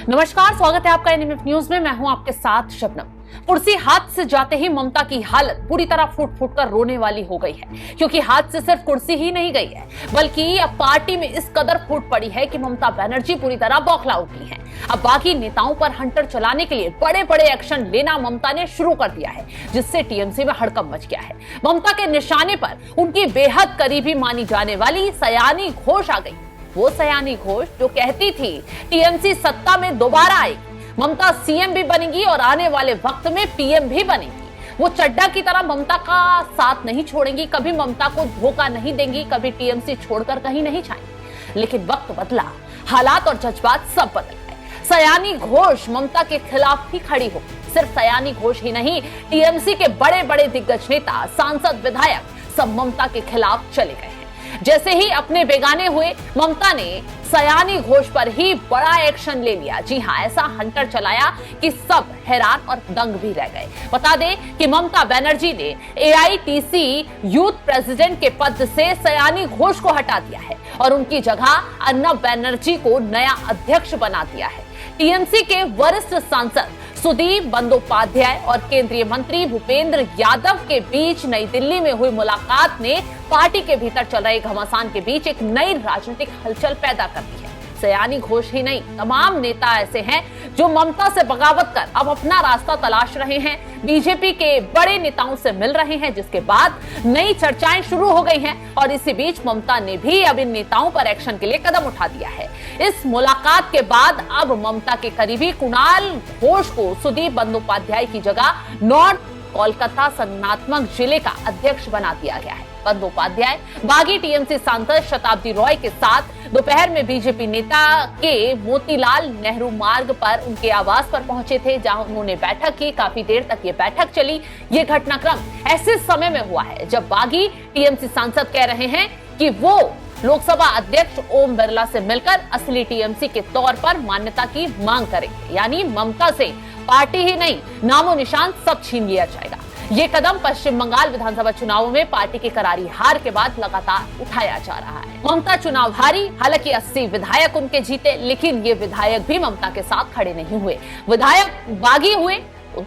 नमस्कार, स्वागत है आपका एनएमएफ न्यूज में। मैं हूं आपके साथ शबनम। कुर्सी हाथ से जाते ही ममता की हालत पूरी तरह फूट फूट कर रोने वाली हो गई है, क्योंकि हाथ से सिर्फ कुर्सी ही नहीं गई है, बल्कि अब पार्टी में इस कदर फूट पड़ी है कि ममता बनर्जी पूरी तरह बौखला उठी हैं। अब बाकी नेताओं पर हंटर चलाने के लिए बड़े बड़े एक्शन लेना ममता ने शुरू कर दिया है, जिससे टीएमसी में हड़कंप मच गया है। ममता के निशाने पर उनकी बेहद करीबी मानी जाने वाली सयानी घोष आ गई। वो सयानी घोष जो कहती थी टीएमसी सत्ता में दोबारा आएगी, ममता सीएम भी बनेगी और आने वाले वक्त में पीएम भी बनेगी। वो चड्डा की तरह ममता का साथ नहीं छोड़ेंगी, कभी ममता को धोखा नहीं देंगी, कभी टीएमसी छोड़कर कहीं नहीं जाएंगी। लेकिन वक्त बदला, हालात और जज्बात सब बदल गए। सयानी घोष ममता के खिलाफ ही खड़ी हो। सिर्फ सयानी घोष ही नहीं, टीएमसी के बड़े बड़े दिग्गज नेता, सांसद, विधायक सब ममता के खिलाफ चले गए हैं। जैसे ही अपने बेगाने हुए, ममता ने सयानी घोष पर ही बड़ा एक्शन ले लिया। जी हां, ऐसा हंटर चलाया कि सब हैरान और दंग भी रह गए। बता दें कि ममता बनर्जी ने एआईटीसी यूथ प्रेसिडेंट के पद से सयानी घोष को हटा दिया है और उनकी जगह अर्नब बनर्जी को नया अध्यक्ष बना दिया है। टीएमसी के वरिष्ठ सांसद सुदीप बंदोपाध्याय और केंद्रीय मंत्री भूपेंद्र यादव के बीच नई दिल्ली में हुई मुलाकात ने पार्टी के भीतर चल रहे घमासान के बीच एक नई राजनीतिक हलचल पैदा कर दी है। सयानी घोष ही नहीं, तमाम नेता ऐसे हैं जो ममता से बगावत कर अब अपना रास्ता तलाश रहे हैं, बीजेपी के बड़े नेताओं से मिल रहे हैं, जिसके बाद नई चर्चाएं शुरू हो गई हैं। और इसी बीच ममता ने भी अब इन नेताओं पर एक्शन के लिए कदम उठा दिया है। इस मुलाकात के बाद अब ममता के करीबी कुणाल घोष को सुदीप बंदोपाध्याय की जगह नॉर्थ कोलकाता संगठनात्मक जिले का अध्यक्ष बना दिया गया है। बंदोपाध्याय बागी टीएमसी सांसद शताब्दी रॉय के साथ दोपहर में बीजेपी नेता के मोतीलाल नेहरू मार्ग पर उनके आवास पर पहुंचे थे, जहां उन्होंने बैठक की। काफी देर तक ये बैठक चली। ये घटनाक्रम ऐसे समय में हुआ है जब बागी टीएमसी सांसद कह रहे हैं कि वो लोकसभा अध्यक्ष ओम बिरला से मिलकर असली टीएमसी के तौर पर मान्यता की मांग करेंगे। यानी ममता से पार्टी ही नहीं, नामो निशान सब छीन लिया जाएगा। ये कदम पश्चिम बंगाल विधानसभा चुनावों में पार्टी की करारी हार के बाद लगातार उठाया जा रहा है। ममता चुनाव हारी, हालांकि 80 विधायक उनके जीते, लेकिन ये विधायक भी ममता के साथ खड़े नहीं हुए। विधायक बागी हुए,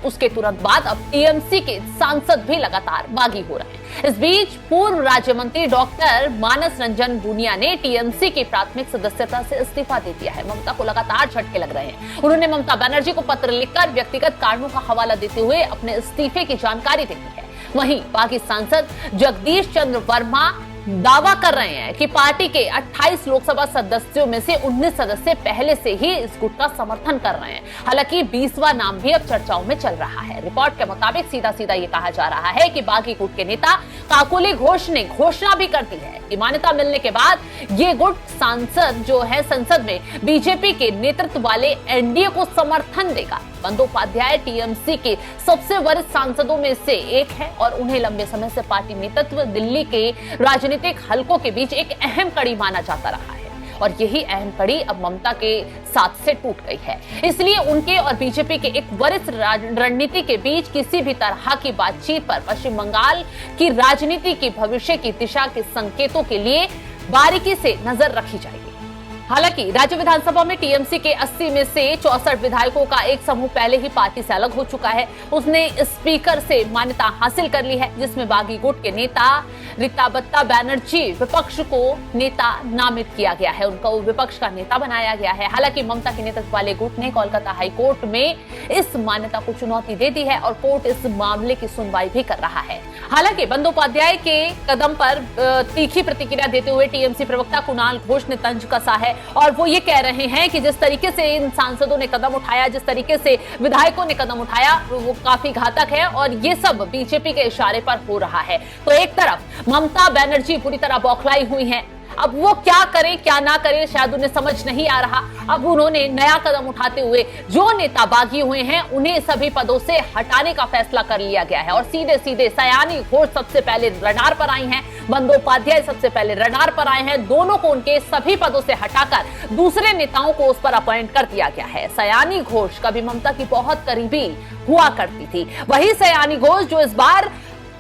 उसके तुरंत बाद अब टीएमसी के सांसद भी लगातार बागी हो रहे हैं। इस बीच पूर्व राज्य मंत्री डॉक्टर मानस रंजन बुनिया ने टीएमसी की प्राथमिक सदस्यता से इस्तीफा दे दिया है। ममता को लगातार झटके लग रहे हैं। उन्होंने ममता बनर्जी को पत्र लिखकर व्यक्तिगत कारणों का हवाला देते हुए अपने इस्तीफे की जानकारी दे दी है। वहीं बागी सांसद जगदीश चंद्र वर्मा दावा कर रहे हैं कि पार्टी के 28 लोकसभा सदस्यों में से 19 सदस्य पहले से ही इस गुट का समर्थन कर रहे हैं। हालांकि 20वां नाम भी अब चर्चाओं में चल रहा है। रिपोर्ट के मुताबिक सीधा सीधा ये कहा जा रहा है कि बागी गुट के नेता काकोली घोष ने घोषणा भी कर दी है कि मान्यता मिलने के बाद ये गुट सांसद जो है संसद में बीजेपी के नेतृत्व वाले एनडीए को समर्थन देगा। बंदोपाध्याय टीएमसी के सबसे वरिष्ठ सांसदों में से एक है और उन्हें लंबे समय से पार्टी नेतृत्व दिल्ली के राजनीतिक हलकों के बीच एक अहम कड़ी माना जाता रहा है। और यही अहम कड़ी अब ममता के साथ से टूट गई है। इसलिए उनके और बीजेपी के एक वरिष्ठ रणनीति के बीच किसी भी तरह की बातचीत पर पश्चिम बंगाल की राजनीति की भविष्य की दिशा के संकेतों के लिए बारीकी से नजर रखी जाएगी। हालांकि राज्य विधानसभा में टीएमसी के 80 में से 64 विधायकों का एक समूह पहले ही पार्टी से अलग हो चुका है। उसने स्पीकर से मान्यता हासिल कर ली है, जिसमें बागी गुट के नेता रीताबत्ता बनर्जी विपक्ष को नेता नामित किया गया है, उनको विपक्ष का नेता बनाया गया है। हालांकि ममता के नेतृत्व वाले गुट ने कोलकाता हाई कोर्ट में इस मान्यता को चुनौती दे दी है और कोर्ट इस मामले की सुनवाई भी कर रहा है। हालांकि बंदोपाध्याय के कदम पर तीखी प्रतिक्रिया देते हुए टीएमसी प्रवक्ता कुणाल घोष ने तंज कसा है और वो ये कह रहे हैं कि जिस तरीके से इन सांसदों ने कदम उठाया, जिस तरीके से विधायकों ने कदम उठाया, वो काफी घातक है और ये सब बीजेपी के इशारे पर हो रहा है। तो एक तरफ ममता बनर्जी पूरी तरह बौखलाई हुई हैं, अब वो क्या करें क्या ना करें शायद उन्हें समझ नहीं आ रहा। अब उन्होंने नया कदम उठाते हुए जो नेता बागी हुए हैं उन्हें सभी पदों से हटाने का फैसला कर लिया गया है और सीधे सीधे सयानी घोष सबसे पहले रडार पर आई हैं, बंदोपाध्याय सबसे पहले रडार पर आए हैं। दोनों को उनके सभी पदों से हटाकर दूसरे नेताओं को उस पर अपॉइंट कर दिया गया है। सयानी घोष कभी ममता की बहुत करीबी हुआ करती थी, वही सयानी घोष जो इस बार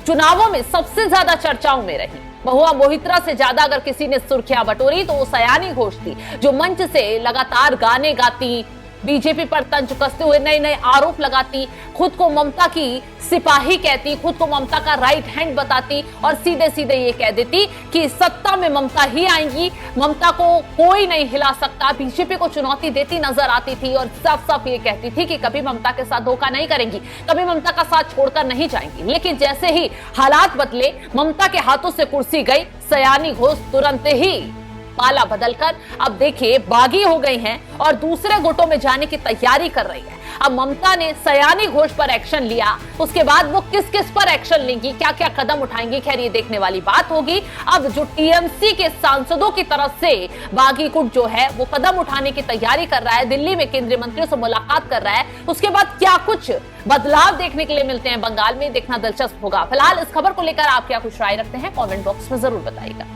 चुनावों में सबसे ज्यादा चर्चाओं में रही। महुआ मोहित्रा से ज्यादा अगर किसी ने सुर्खियां बटोरी तो वो सयानी घोष थी, जो मंच से लगातार गाने गाती, बीजेपी पर तंज कसते हुए नए नए आरोप लगाती, खुद को ममता की सिपाही कहती, खुद को ममता का राइट हैंड बताती और सीधे सीधे ये कह देती कि सत्ता में ममता ही आएंगी, ममता को कोई नहीं हिला सकता। बीजेपी को चुनौती देती नजर आती थी और साफ साफ ये कहती थी कि कभी ममता के साथ धोखा नहीं करेंगी, कभी ममता का साथ छोड़कर नहीं जाएंगी। लेकिन जैसे ही हालात बदले, ममता के हाथों से कुर्सी गई, सयानी घोष तुरंत ही पाला बदलकर अब देखिए बागी हो गई हैं और दूसरे गुटों में जाने की तैयारी कर रही है। अब ममता ने सयानी घोष पर एक्शन लिया, उसके बाद वो किस किस पर एक्शन लेंगी, क्या क्या कदम उठाएंगी, खैर ये देखने वाली बात होगी। अब जो टीएमसी के सांसदों की तरफ से बागी गुट जो है वो कदम उठाने की तैयारी कर रहा है, दिल्ली में केंद्रीय मंत्रियों से मुलाकात कर रहा है, उसके बाद क्या कुछ बदलाव देखने के लिए मिलते हैं बंगाल में, देखना दिलचस्प होगा। फिलहाल इस खबर को लेकर आप क्या कुछ राय रखते हैं, कॉमेंट बॉक्स में जरूर बताइएगा।